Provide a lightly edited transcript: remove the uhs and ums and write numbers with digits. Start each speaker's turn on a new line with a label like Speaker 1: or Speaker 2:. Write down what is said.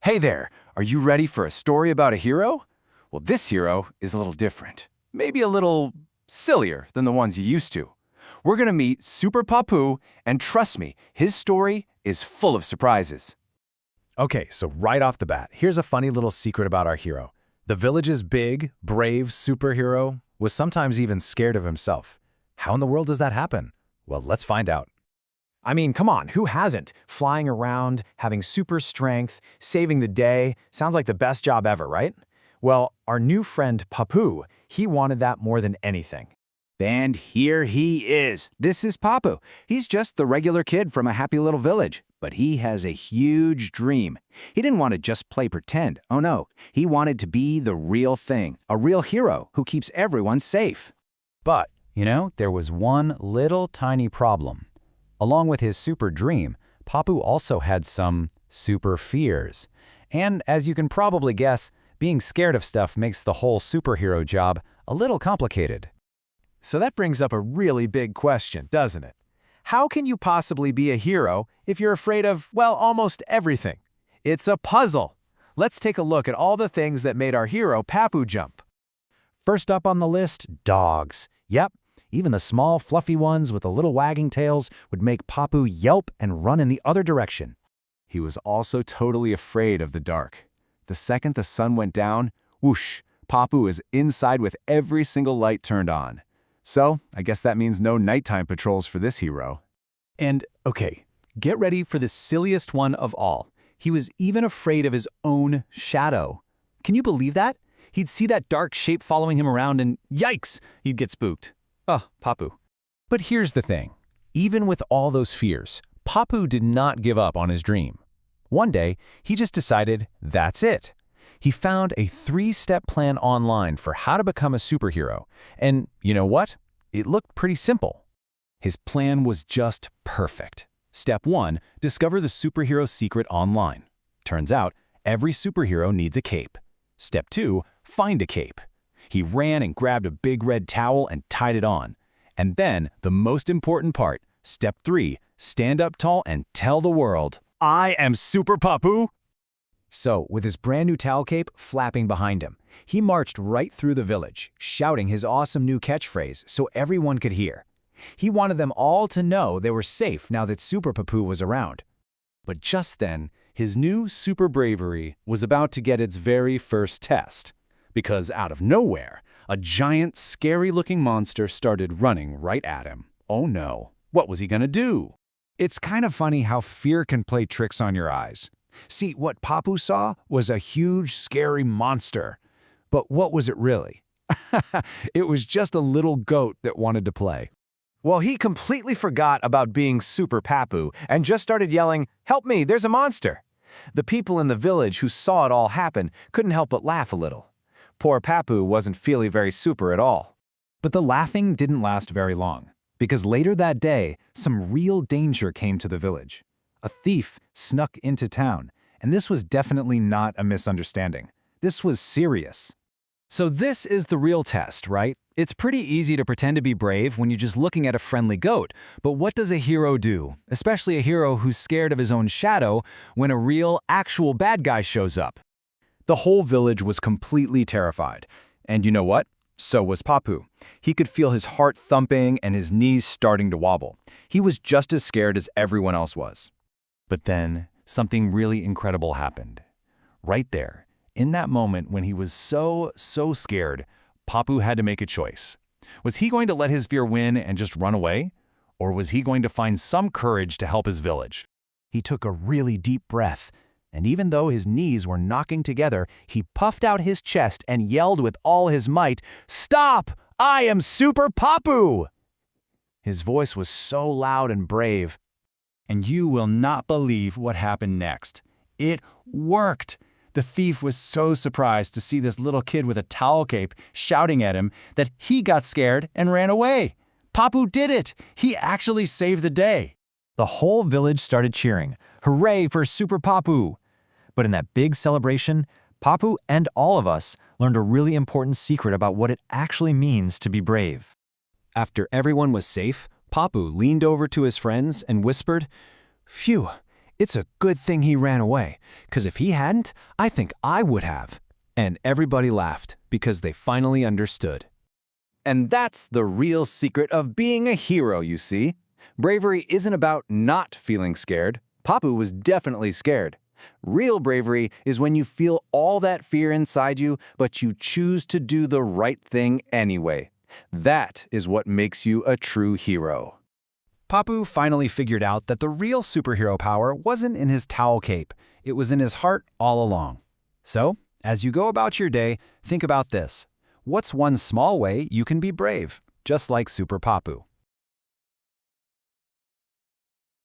Speaker 1: Hey there, are you ready for a story about a hero? Well, this hero is a little different. Maybe a little sillier than the ones you used to. We're gonna meet Super Papu, and trust me, his story is full of surprises.
Speaker 2: Okay, so right off the bat, here's a funny little secret about our hero. The village's big, brave superhero was sometimes even scared of himself. How in the world does that happen? Well, let's find out.
Speaker 3: I mean, come on, who hasn't? Flying around, having super strength, saving the day, sounds like the best job ever, right? Well, our new friend Papu, he wanted that more than anything.
Speaker 4: And here he is. This is Papu. He's just the regular kid from a happy little village. But he has a huge dream. He didn't want to just play pretend. Oh no, he wanted to be the real thing, a real hero who keeps everyone safe.
Speaker 5: But, there was one little tiny problem. Along with his super dream, Papu also had some super fears. And as you can probably guess, being scared of stuff makes the whole superhero job a little complicated.
Speaker 2: So that brings up a really big question, doesn't it? How can you possibly be a hero if you're afraid of, well, almost everything? It's a puzzle. Let's take a look at all the things that made our hero Papu jump. First up on the list, dogs. Yep, even the small, fluffy ones with the little wagging tails would make Papu yelp and run in the other direction.
Speaker 1: He was also totally afraid of the dark. The second the sun went down, whoosh, Papu is inside with every single light turned on. So, I guess that means no nighttime patrols for this hero.
Speaker 3: And, okay, get ready for the silliest one of all. He was even afraid of his own shadow. Can you believe that? He'd see that dark shape following him around and, yikes, he'd get spooked. Oh, Papu.
Speaker 5: But here's the thing. Even with all those fears, Papu did not give up on his dream. One day, he just decided that's it. He found a 3-step plan online for how to become a superhero. And you know what? It looked pretty simple.
Speaker 1: His plan was just perfect. Step 1, discover the superhero secret online. Turns out, every superhero needs a cape. Step 2, find a cape. He ran and grabbed a big red towel and tied it on. And then, the most important part, Step 3, stand up tall and tell the world, I am Super Papu!
Speaker 3: So, with his brand new towel cape flapping behind him, he marched right through the village, shouting his awesome new catchphrase so everyone could hear. He wanted them all to know they were safe now that Super Papu was around.
Speaker 1: But just then, his new super bravery was about to get its very first test. Because out of nowhere, a giant, scary-looking monster started running right at him. Oh no, what was he gonna do?
Speaker 2: It's kind of funny how fear can play tricks on your eyes. See, what Papu saw was a huge, scary monster. But what was it really? It was just a little goat that wanted to play. Well, he completely forgot about being Super Papu and just started yelling, "Help me, there's a monster!" The people in the village who saw it all happen couldn't help but laugh a little. Poor Papu wasn't feeling very super at all. But the laughing didn't last very long, because later that day, some real danger came to the village. A thief snuck into town, and this was definitely not a misunderstanding. This was serious. So this is the real test, right? It's pretty easy to pretend to be brave when you're just looking at a friendly goat, but what does a hero do? Especially a hero who's scared of his own shadow when a real, actual bad guy shows up. The whole village was completely terrified. And you know what? So was Papu. He could feel his heart thumping and his knees starting to wobble. He was just as scared as everyone else was. But then, something really incredible happened. Right there, in that moment when he was so scared, Papu had to make a choice. Was he going to let his fear win and just run away? Or was he going to find some courage to help his village? He took a really deep breath, and even though his knees were knocking together, he puffed out his chest and yelled with all his might, "Stop! I am Super Papu!" His voice was so loud and brave. And you will not believe what happened next. It worked! The thief was so surprised to see this little kid with a towel cape shouting at him that he got scared and ran away. Papu did it! He actually saved the day. The whole village started cheering. Hooray for Super Papu! But in that big celebration, Papu and all of us learned a really important secret about what it actually means to be brave. After everyone was safe, Papu leaned over to his friends and whispered, "Phew, It's a good thing he ran away, because if he hadn't, I think I would have. And everybody laughed, because they finally understood.
Speaker 4: And that's the real secret of being a hero, you see. Bravery isn't about not feeling scared. Papu was definitely scared. Real bravery is when you feel all that fear inside you, but you choose to do the right thing anyway. That is what makes you a true hero.
Speaker 2: Papu finally figured out that the real superhero power wasn't in his towel cape. It was in his heart all along. So, as you go about your day, think about this. What's one small way you can be brave, just like Super Papu?